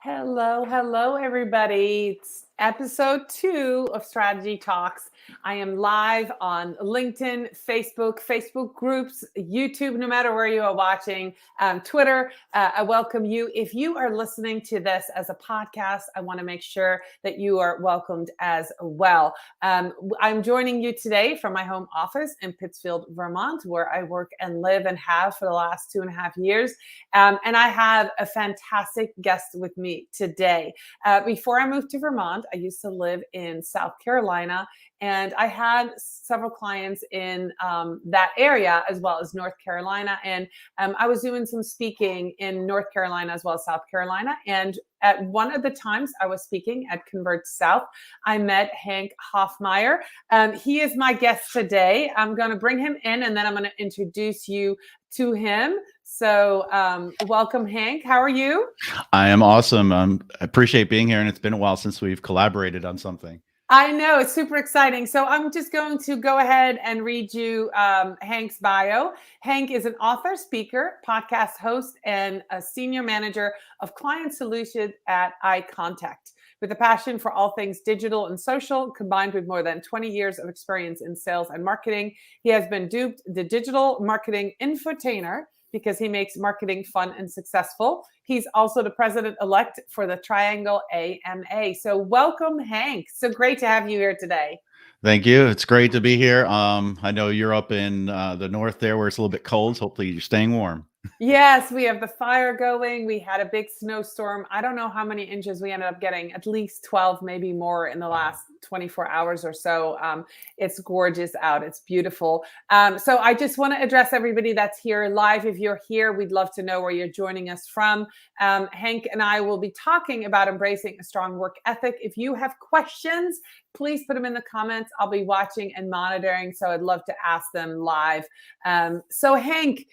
Hello, everybody. It's episode 2 of Strategy Talks. I am live on LinkedIn, Facebook groups, YouTube, no matter where you are watching, Twitter. I welcome you. If you are listening to this as a podcast, I want to make sure that you are welcomed as well. I'm joining you today from my home office in Pittsfield, Vermont, where I work and live and have for the last 2.5 years. And I have a fantastic guest with me today. Before I moved to Vermont, I used to live in South Carolina, and I had several clients in that area as well as North Carolina. And I was doing some speaking in North Carolina as well as South Carolina. And at one of the times I was speaking at Convert South, I met Hank Hoffmeyer. He is my guest today. I'm going to bring him in, and then I'm going to introduce you to him. So welcome, Hank. How are you? I am awesome. I appreciate being here, and it's been a while since we've collaborated on something. I know, it's super exciting. So I'm just going to go ahead and read you Hank's bio. Hank is an author, speaker, podcast host, and a senior manager of client solutions at iContact. With a passion for all things digital and social, combined with more than 20 years of experience in sales and marketing, he has been dubbed the digital marketing infotainer because he makes marketing fun and successful. He's also the president-elect for the Triangle AMA. So welcome, Hank. So great to have you here today. Thank you. It's great to be here. I know you're up in the north there where it's a little bit cold. So hopefully you're staying warm. Yes, we have the fire going. We had a big snowstorm. I don't know how many inches we ended up getting, at least 12, maybe more in the last 24 hours or so. It's gorgeous out. It's beautiful. So I just want to address everybody that's here live. If you're here, we'd love to know where you're joining us from. Hank and I will be talking about embracing a strong work ethic. If you have questions, please put them in the comments. I'll be watching and monitoring, so I'd love to ask them live. So Hank,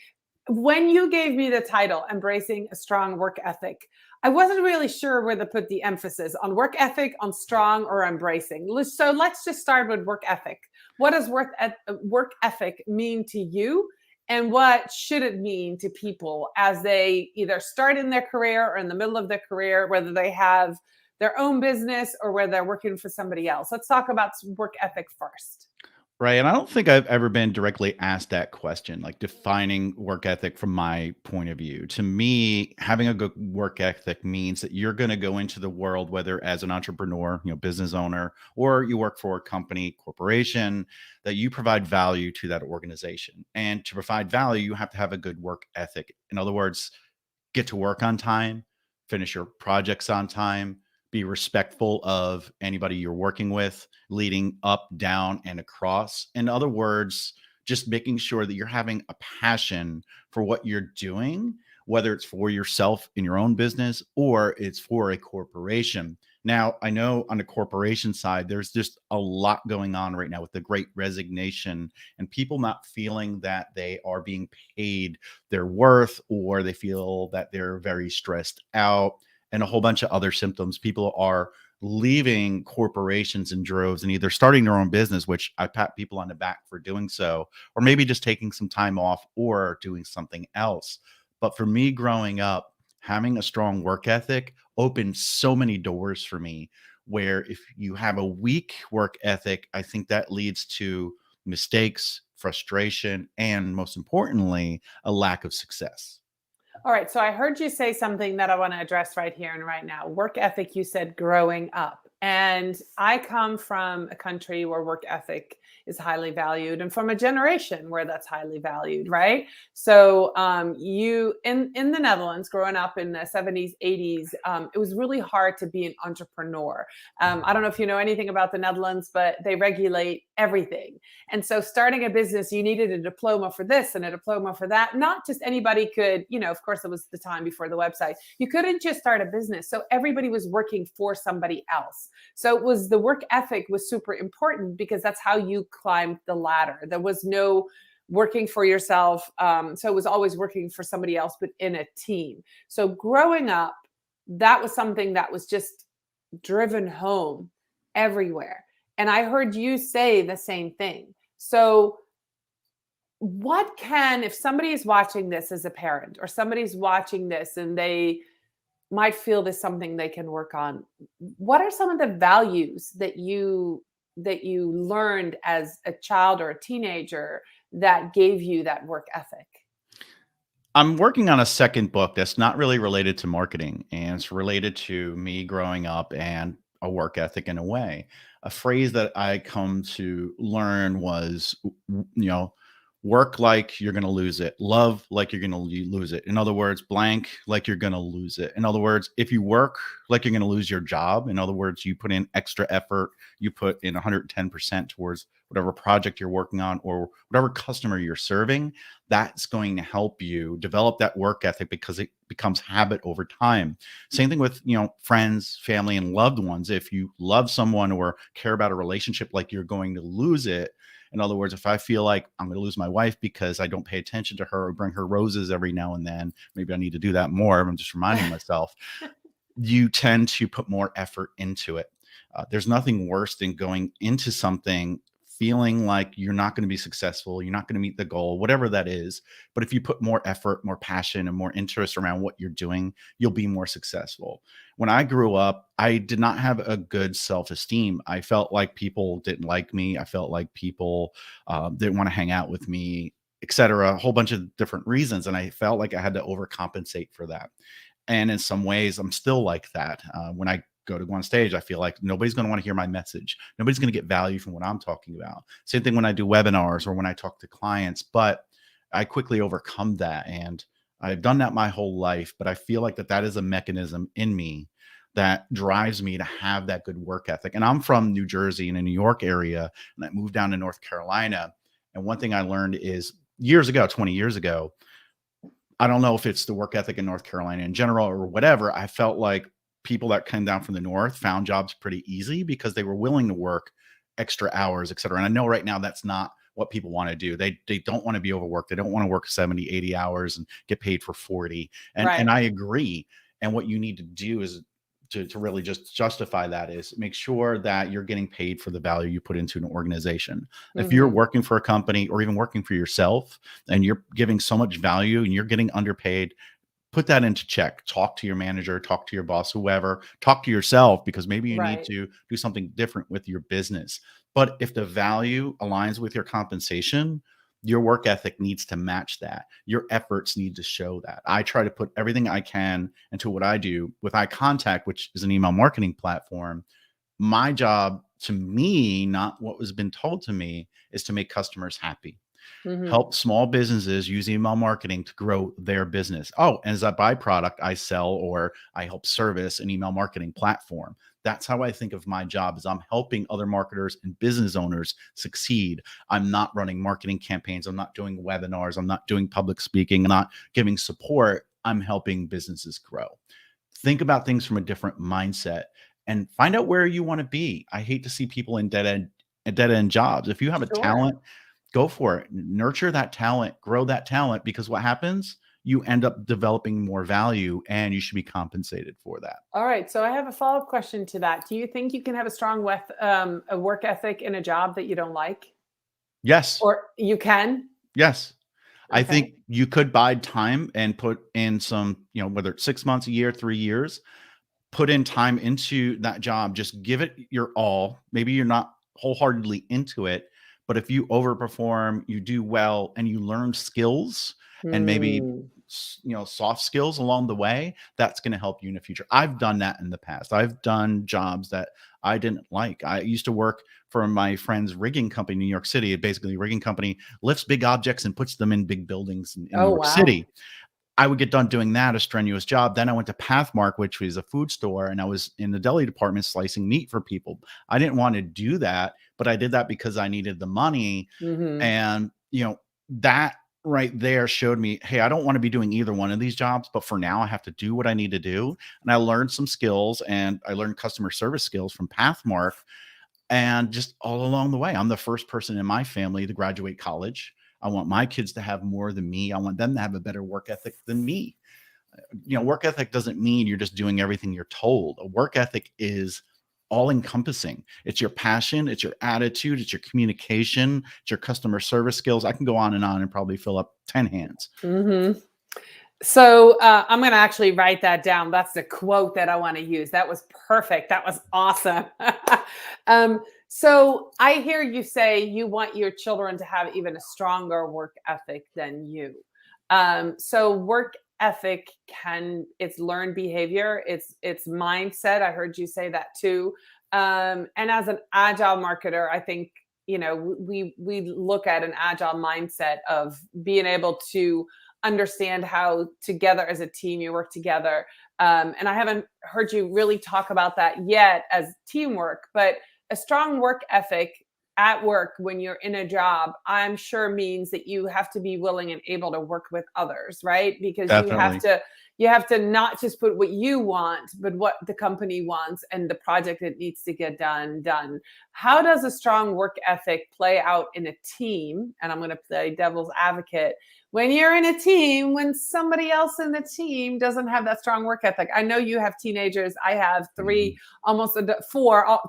when you gave me the title, Embracing a Strong Work Ethic, I wasn't really sure where to put the emphasis on work ethic, on strong, or embracing. So let's just start with work ethic. What does work ethic mean to you? And what should it mean to people as they either start in their career or in the middle of their career, whether they have their own business or whether they're working for somebody else? Let's talk about work ethic first. Right. And I don't think I've ever been directly asked that question, like defining work ethic from my point of view. To me, having a good work ethic means that you're going to go into the world, whether as an entrepreneur, business owner, or you work for a company, corporation, that you provide value to that organization. And to provide value, you have to have a good work ethic. In other words, get to work on time, finish your projects on time, be respectful of anybody you're working with, leading up, down, and across. In other words, just making sure that you're having a passion for what you're doing, whether it's for yourself in your own business or it's for a corporation. Now, I know on the corporation side, there's just a lot going on right now with the great resignation and people not feeling that they are being paid their worth, or they feel that they're very stressed out, and a whole bunch of other symptoms. People are leaving corporations in droves and either starting their own business, which I pat people on the back for doing so, or maybe just taking some time off or doing something else. But for me growing up, having a strong work ethic opened so many doors for me, where if you have a weak work ethic, I think that leads to mistakes, frustration, and most importantly, a lack of success. All right. So I heard you say something that I want to address right here and right now. Work ethic, you said growing up. And I come from a country where work ethic is highly valued, and from a generation where that's highly valued, right? So you in the Netherlands, growing up in the 70s, 80s, it was really hard to be an entrepreneur. I don't know if you know anything about the Netherlands, but they regulate everything. And so starting a business, you needed a diploma for this and a diploma for that. Not just anybody could, of course, it was the time before the website. You couldn't just start a business. So everybody was working for somebody else. So it was, the work ethic was super important because that's how you climbed the ladder. There was no working for yourself. So it was always working for somebody else, but in a team. So growing up, that was something that was just driven home everywhere. And I heard you say the same thing. So if somebody is watching this as a parent, or somebody's watching this and they might feel there's something they can work on, what are some of the values that you learned as a child or a teenager that gave you that work ethic? I'm working on a second book that's not really related to marketing, and it's related to me growing up and a work ethic in a way. A phrase that I come to learn was, work like you're going to lose it, love like you're going to lose it. In other words, blank like you're going to lose it. In other words, if you work like you're going to lose your job, in other words, you put in extra effort, you put in 110% towards whatever project you're working on or whatever customer you're serving, that's going to help you develop that work ethic because it becomes habit over time. Same thing with, friends, family, and loved ones. If you love someone or care about a relationship like you're going to lose it, in other words, if I feel like I'm going to lose my wife because I don't pay attention to her or bring her roses every now and then, maybe I need to do that more. I'm just reminding myself. You tend to put more effort into it. There's nothing worse than going into something feeling like you're not going to be successful, you're not going to meet the goal, whatever that is. But if you put more effort, more passion, and more interest around what you're doing, you'll be more successful. When I grew up, I did not have a good self-esteem. I felt like people didn't like me. I felt like people didn't want to hang out with me, etc. A whole bunch of different reasons. And I felt like I had to overcompensate for that. And in some ways, I'm still like that. When I go on stage, I feel like nobody's going to want to hear my message. Nobody's going to get value from what I'm talking about. Same thing when I do webinars or when I talk to clients, but I quickly overcome that. And I've done that my whole life, but I feel like that is a mechanism in me that drives me to have that good work ethic. And I'm from New Jersey in the New York area, and I moved down to North Carolina. And one thing I learned is years ago, 20 years ago, I don't know if it's the work ethic in North Carolina in general or whatever. I felt like people that came down from the North found jobs pretty easy because they were willing to work extra hours, et cetera. And I know right now that's not what people want to do. They don't want to be overworked. They don't want to work 70, 80 hours and get paid for 40. And Right. I agree. And what you need to do is to really just justify that is make sure that you're getting paid for the value you put into an organization. If you're Mhm. working for a company or even working for yourself and you're giving so much value and you're getting underpaid, put that into check. Talk to your manager, talk to your boss, whoever, talk to yourself, because maybe you need Right. to do something different with your business. But if the value aligns with your compensation, your work ethic needs to match that. Your efforts need to show that. I try to put everything I can into what I do with iContact, which is an email marketing platform. My job, to me, not what was been told to me, is to make customers happy, Mhm. help small businesses use email marketing to grow their business. Oh, and as a byproduct, I sell or I help service an email marketing platform. That's how I think of my job, is I'm helping other marketers and business owners succeed. I'm not running marketing campaigns. I'm not doing webinars. I'm not doing public speaking. I'm not giving support. I'm helping businesses grow. Think about things from a different mindset and find out where you want to be. I hate to see people in dead end jobs. If you have a Sure. talent, go for it. Nurture that talent, grow that talent, because what happens? You end up developing more value and you should be compensated for that. All right. So I have a follow-up question to that. Do you think you can have a strong a work ethic in a job that you don't like? Yes. Or you can? Yes. I Okay. think you could bide time and put in some, whether it's 6 months, a year, 3 years, put in time into that job. Just give it your all. Maybe you're not wholeheartedly into it, but if you overperform, you do well, and you learn skills and maybe Hmm. soft skills along the way, that's going to help you in the future. I've done that in the past. I've done jobs that I didn't like. I used to work for my friend's rigging company in New York City. Basically, a rigging company lifts big objects and puts them in big buildings in New Oh, York wow. City. I would get done doing that, a strenuous job. Then I went to Pathmark, which was a food store, and I was in the deli department slicing meat for people. I didn't want to do that, but I did that because I needed the money. Mhm. And, that right there showed me, hey, I don't want to be doing either one of these jobs, but for now I have to do what I need to do. And I learned some skills, and I learned customer service skills from Pathmark. And just all along the way, I'm the first person in my family to graduate college. I want my kids to have more than me. I want them to have a better work ethic than me. Work ethic doesn't mean you're just doing everything you're told. A work ethic is all encompassing. It's your passion, it's your attitude, it's your communication, it's your customer service skills. I can go on and probably fill up 10 hands. Mhm. So I'm going to actually write that down. That's the quote that I want to use. That was perfect. That was awesome. So I hear you say you want your children to have even a stronger work ethic than you. So work ethic it's learned behavior, it's mindset. I heard you say that too. And as an agile marketer, I think we look at an agile mindset of being able to understand how together as a team you work together. And I haven't heard you really talk about that yet as teamwork, but a strong work ethic at work when you're in a job, I'm sure means that you have to be willing and able to work with others, right? Because Definitely. you have to not just put what you want, but what the company wants and the project that needs to get done. How does a strong work ethic play out in a team? And I'm going to play devil's advocate. When you're in a team, when somebody else in the team doesn't have that strong work ethic. I know you have teenagers. I have three,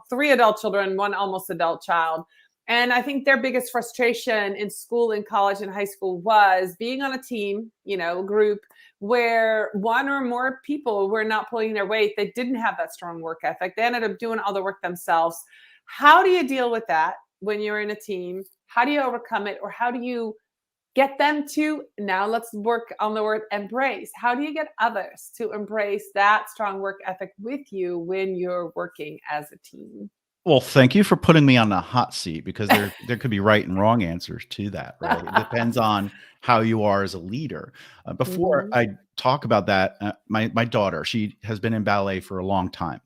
three adult children, one almost adult child. And I think their biggest frustration in school, in college, and high school was being on a team, group where one or more people were not pulling their weight. They didn't have that strong work ethic. They ended up doing all the work themselves. How do you deal with that when you're in a team? How do you overcome it? Or how do you get them to, now let's work on the word embrace. How do you get others to embrace that strong work ethic with you when you're working as a team? Well, thank you for putting me on the hot seat because there could be right and wrong answers to that, right? It depends on how you are as a leader. Before Mhm. I talk about that, my daughter, she has been in ballet for a long time.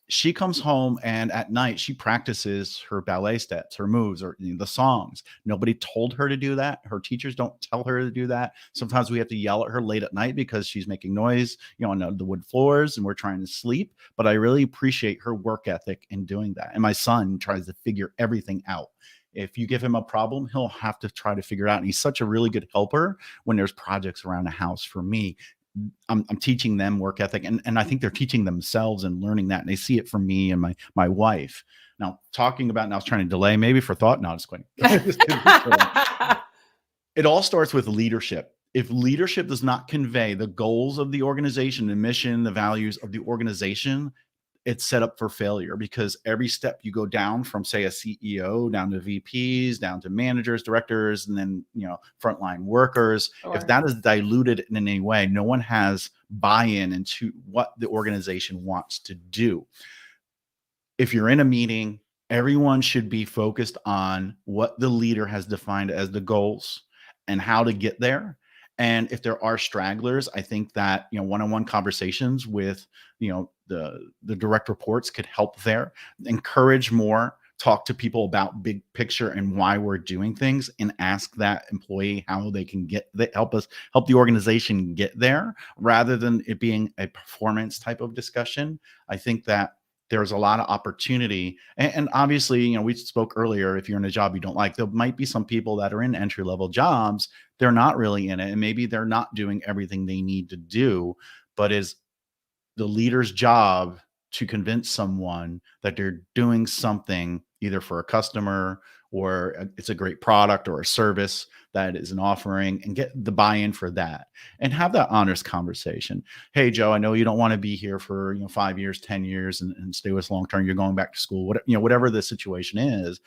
She comes home and at night she practices her ballet steps, her moves, or the songs. Nobody told her to do that. Her teachers don't tell her to do that. Sometimes we have to yell at her late at night because she's making noise, on the wood floors and we're trying to sleep. But I really appreciate her work ethic in doing that. And my son tries to figure everything out. If you give him a problem, he'll have to try to figure it out. And he's such a really good helper when there's projects around the house for me. I'm teaching them work ethic, and I think they're teaching themselves and learning that, and they see it from me and my wife. Now, talking about, and I was trying to delay maybe for thought. No, just kidding. Just kidding. It all starts with leadership. If leadership does not convey the goals of the organization, the mission, the values of the organization, it's set up for failure because every step you go down from, say, a CEO down to VPs, down to managers, directors, and then, frontline workers, if Sure. that is diluted in any way, no one has buy-in into what the organization wants to do. If you're in a meeting, everyone should be focused on what the leader has defined as the goals and how to get there. And if there are stragglers, I think that, one-on-one conversations with, the direct reports could help there. Encourage more, talk to people about big picture and why we're doing things, and ask that employee how they can help the organization get there, rather than it being a performance type of discussion. I think that there's a lot of opportunity. And obviously, we spoke earlier, if you're in a job you don't like, there might be some people that are in entry level jobs, they're not really in it. And maybe they're not doing everything they need to do, but is the leader's job to convince someone that they're doing something either for a customer or it's a great product or a service that is an offering, and get the buy-in for that and have that honest conversation. Hey, Joe, I know you don't want to be here for 5 years, 10 years and stay with us long term. You're going back to school, whatever the situation is,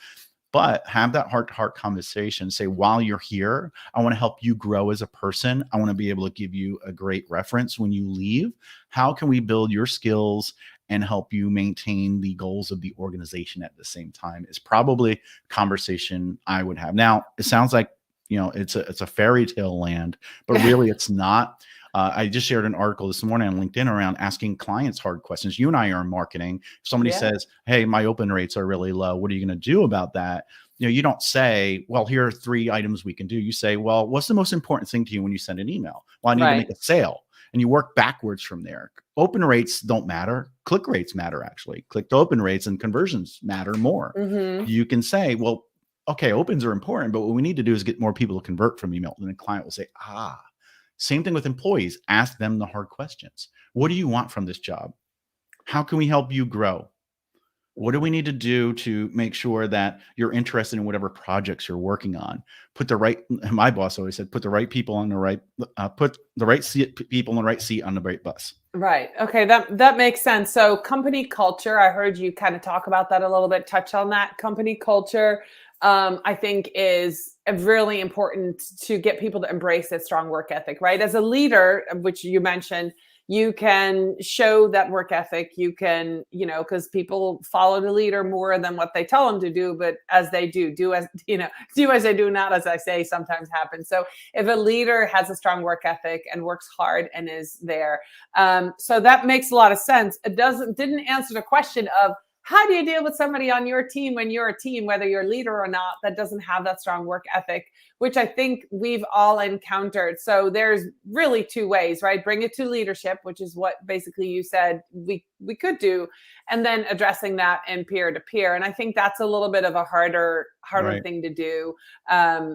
but have that heart to heart conversation. Say, while you're here, I want to help you grow as a person. I want to be able to give you a great reference when you leave. How can we build your skills and help you maintain the goals of the organization at the same time? Is probably a conversation I would have. Now, it sounds like, it's a fairy tale land, but really it's not. I just shared an article this morning on LinkedIn around asking clients hard questions. You and I are in marketing. If somebody Yeah. says, hey, my open rates are really low, what are you going to do about that? You don't say, well, here are 3 items we can do. You say, well, what's the most important thing to you when you send an email? Well, I need to make Right. a sale. And you work backwards from there. Open rates don't matter. Click rates matter, actually. Click to open rates and conversions matter more. Hmm. You can say, well, okay, opens are important, but what we need to do is get more people to convert from email. And the client will say, same thing with employees. Ask them the hard questions. What do you want from this job? How can we help you grow? What do we need to do to make sure that you're interested in whatever projects you're working on? Put the right, my boss always said, put the right people on the right, put the right people in the right seat on the right bus. Right. Okay. That makes sense. So company culture, I heard you kind of talk about that a little bit, touch on that. Company culture, I think is really important to get people to embrace that strong work ethic, right? As a leader, which you mentioned, you can show that work ethic. You can, because people follow the leader more than what they tell them to do, but as they do as, do as they do, not as I say, sometimes happens. So if a leader has a strong work ethic and works hard and is there, so that makes a lot of sense. It didn't answer the question of how do you deal with somebody on your team when you're a team, whether you're a leader or not, that doesn't have that strong work ethic, which I think we've all encountered. So there's really two ways, right? Bring it to leadership, which is what basically you said we could do, and then addressing that in peer to peer. And I think that's a little bit of a harder Right. thing to do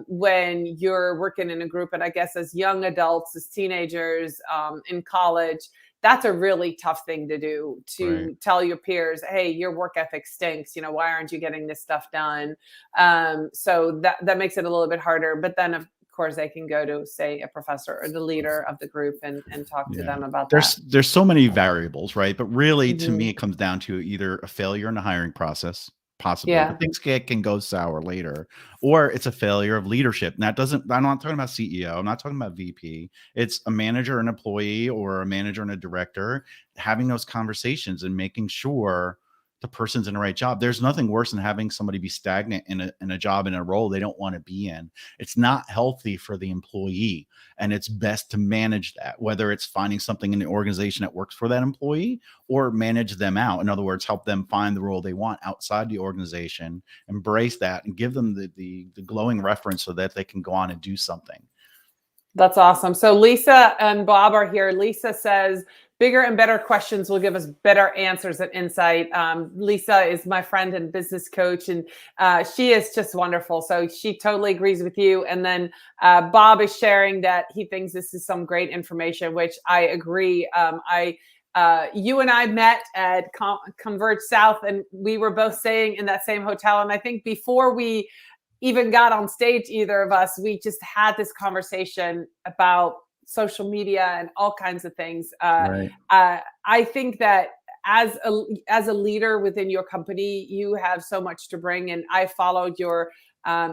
when you're working in a group. And I guess as young adults, as teenagers, in college, that's a really tough thing to do, Right. to tell your peers, hey, your work ethic stinks. Why aren't you getting this stuff done? So that makes it a little bit harder. But then, of course, they can go to, say, a professor or the leader of the group and talk to Yeah. them about that. There's so many variables, right? But really, to Mhm. me, it comes down to either a failure in the hiring process, possibly, but Yeah. things can go sour later, or it's a failure of leadership. And that doesn't, I'm not talking about CEO, I'm not talking about VP. It's a manager, an employee, or a manager and a director having those conversations and making sure the person's in the right job. There's nothing worse than having somebody be stagnant in a job, in a role they don't want to be in. It's not healthy for the employee. And it's best to manage that, whether it's finding something in the organization that works for that employee or manage them out. In other words, help them find the role they want outside the organization, embrace that, and give them the glowing reference so that they can go on and do something. That's awesome. So Lisa and Bob are here. Lisa says, bigger and better questions will give us better answers and insight. Lisa is my friend and business coach, and she is just wonderful. So she totally agrees with you. And then Bob is sharing that he thinks this is some great information, which I agree. You and I met at Converge South, and we were both staying in that same hotel. And I think before we even got on stage, either of us, we just had this conversation about social media and all kinds of things. Right. I think that as a leader within your company, you have so much to bring. And I followed your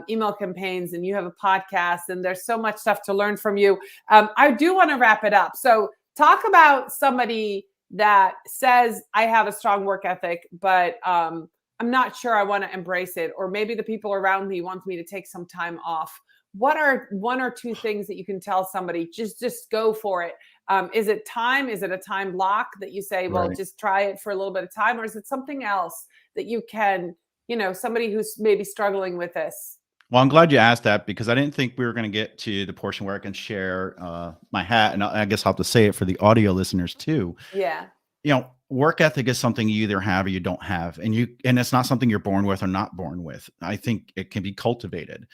email campaigns, and you have a podcast, and there's so much stuff to learn from you. I do want to wrap it up. So talk about somebody that says, I have a strong work ethic, but I'm not sure I want to embrace it, or maybe the people around me want me to take some time off. What are one or two things that you can tell somebody? Just go for it. Is it time? Is it a time block that you say, well, Right. just try it for a little bit of time, or is it something else that you can, somebody who's maybe struggling with this? Well, I'm glad you asked that because I didn't think we were going to get to the portion where I can share my hat, and I guess I'll have to say it for the audio listeners too. Yeah. Work ethic is something you either have or you don't have, and it's not something you're born with or not born with. I think it can be cultivated.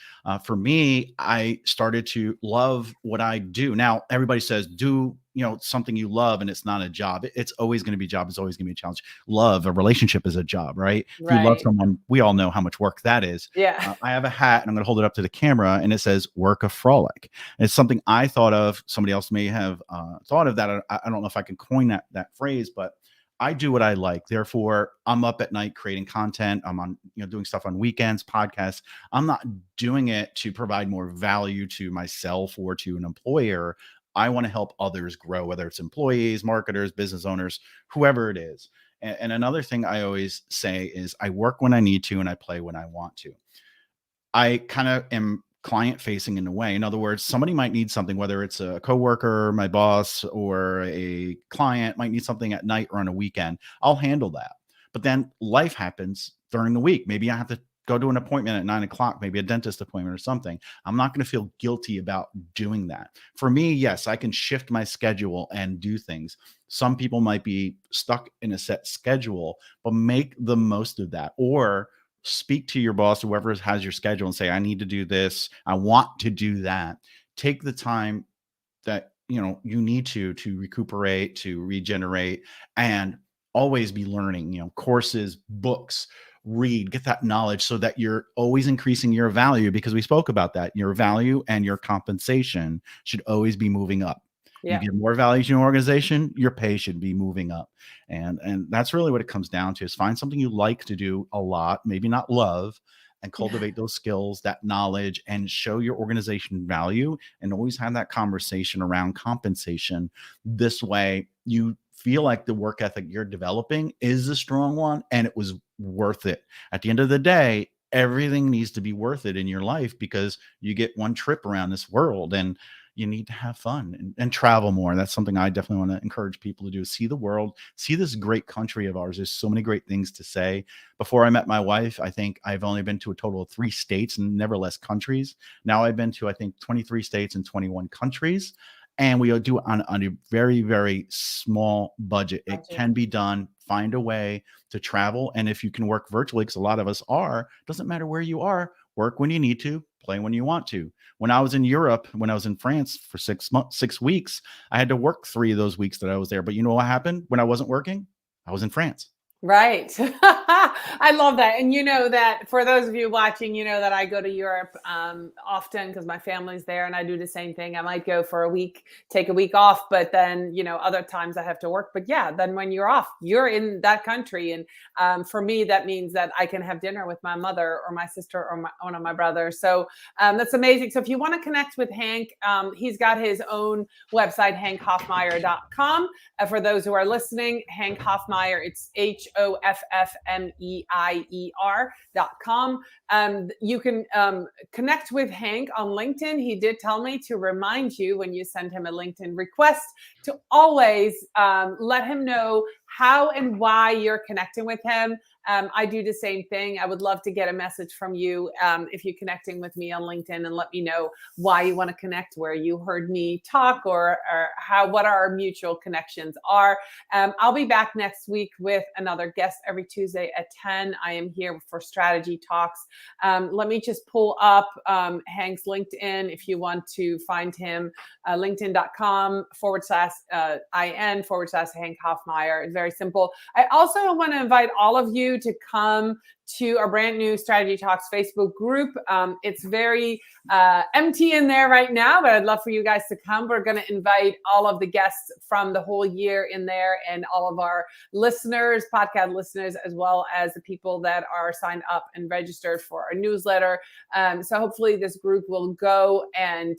For me, I started to love what I do. Now, everybody says do something you love, and it's not a job. It's always going to be a job. It's always going to be a challenge. Love, a relationship is a job, right? If you love Right. someone, we all know how much work that is. Yeah. I have a hat, and I'm going to hold it up to the camera, and it says "Work of Frolic." And it's something I thought of. Somebody else may have thought of that. I don't know if I can coin that phrase, but I do what I like. Therefore, I'm up at night creating content. I'm on, doing stuff on weekends, podcasts. I'm not doing it to provide more value to myself or to an employer. I want to help others grow, whether it's employees, marketers, business owners, whoever it is. And another thing I always say is I work when I need to and I play when I want to. I kind of am client facing in a way. In other words, somebody might need something, whether it's a coworker, my boss, or a client might need something at night or on a weekend. I'll handle that. But then life happens during the week. Maybe I have to go to an appointment at 9 o'clock, maybe a dentist appointment or something. I'm not going to feel guilty about doing that. For me, yes, I can shift my schedule and do things. Some people might be stuck in a set schedule, but make the most of that. Or speak to your boss, whoever has your schedule, and say, I need to do this. I want to do that. Take the time that you need to recuperate, to regenerate, and always be learning, courses, books, read, get that knowledge so that you're always increasing your value, because we spoke about that. Your value and your compensation should always be moving up. You Yeah. give more value to your organization, your pay should be moving up. And that's really what it comes down to, is find something you like to do a lot, maybe not love, and cultivate those skills, that knowledge, and show your organization value, and always have that conversation around compensation. This way you feel like the work ethic you're developing is a strong one and it was worth it. At the end of the day, everything needs to be worth it in your life, because you get one trip around this world, and you need to have fun and travel more. That's something I definitely want to encourage people to do: see the world, see this great country of ours. There's so many great things to say. Before I met my wife, I think I've only been to a total of 3 states and never less countries. Now I've been to, I think, 23 states and 21 countries. And we do it on a very, very small budget. It can be done. Find a way to travel. And if you can work virtually, because a lot of us are, doesn't matter where you are, work when you need to, play when you want to. When I was in Europe, when I was in France for 6 weeks, I had to work 3 of those weeks that I was there. But you know what happened when I wasn't working? I was in France. Right. I love that. And you know that for those of you watching, you know that I go to Europe often because my family's there, and I do the same thing. I might go for a week, take a week off, but then, other times I have to work. But yeah, then when you're off, you're in that country. And for me, that means that I can have dinner with my mother or my sister or one of my brothers. So that's amazing. So if you want to connect with Hank, he's got his own website, hankhoffmeyer.com. For those who are listening, Hank Hoffmeyer, it's HOFFMEIER.com. You can connect with Hank on LinkedIn. He did tell me to remind you, when you send him a LinkedIn request, to always let him know how and why you're connecting with him. I do the same thing. I would love to get a message from you if you're connecting with me on LinkedIn, and let me know why you want to connect, where you heard me talk, or what our mutual connections are. I'll be back next week with another guest every Tuesday at 10. I am here for Strategy Talks. Let me just pull up Hank's LinkedIn if you want to find him. LinkedIn.com/IN/Hank Hoffmeyer. It's very simple. I also want to invite all of you to come to our brand new Strategy Talks Facebook group. It's very empty in there right now, but I'd love for you guys to come. We're going to invite all of the guests from the whole year in there, and all of our listeners, podcast listeners, as well as the people that are signed up and registered for our newsletter. So hopefully this group will go, and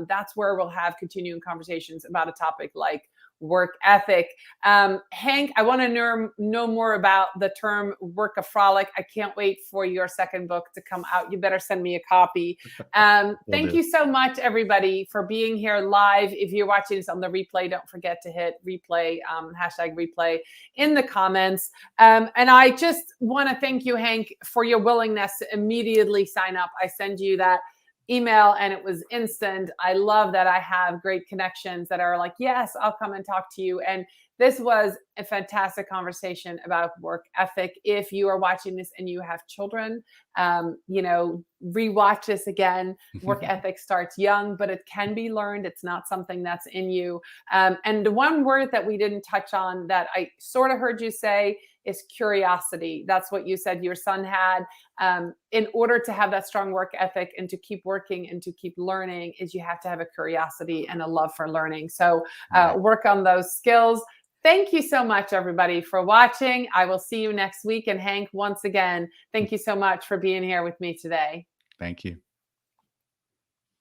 that's where we'll have continuing conversations about a topic like work ethic. Hank, I want to know more about the term workaholic. I can't wait for your second book to come out. You better send me a copy. Thank you so much, everybody, for being here live. If you're watching this on the replay, don't forget to hit replay, #replay in the comments. And I just want to thank you, Hank, for your willingness to immediately sign up. I send you that email and it was instant. I love that I have great connections that are like, yes, I'll come and talk to you. And this was a fantastic conversation about work ethic. If you are watching this and you have children, rewatch this again. Work ethic starts young, but it can be learned. It's not something that's in you. And the one word that we didn't touch on that I sort of heard you say is curiosity. That's what you said your son had. In order to have that strong work ethic and to keep working and to keep learning, is you have to have a curiosity and a love for learning. So work on those skills. Thank you so much, everybody, for watching. I will see you next week. And Hank, once again, thank you so much for being here with me today. Thank you.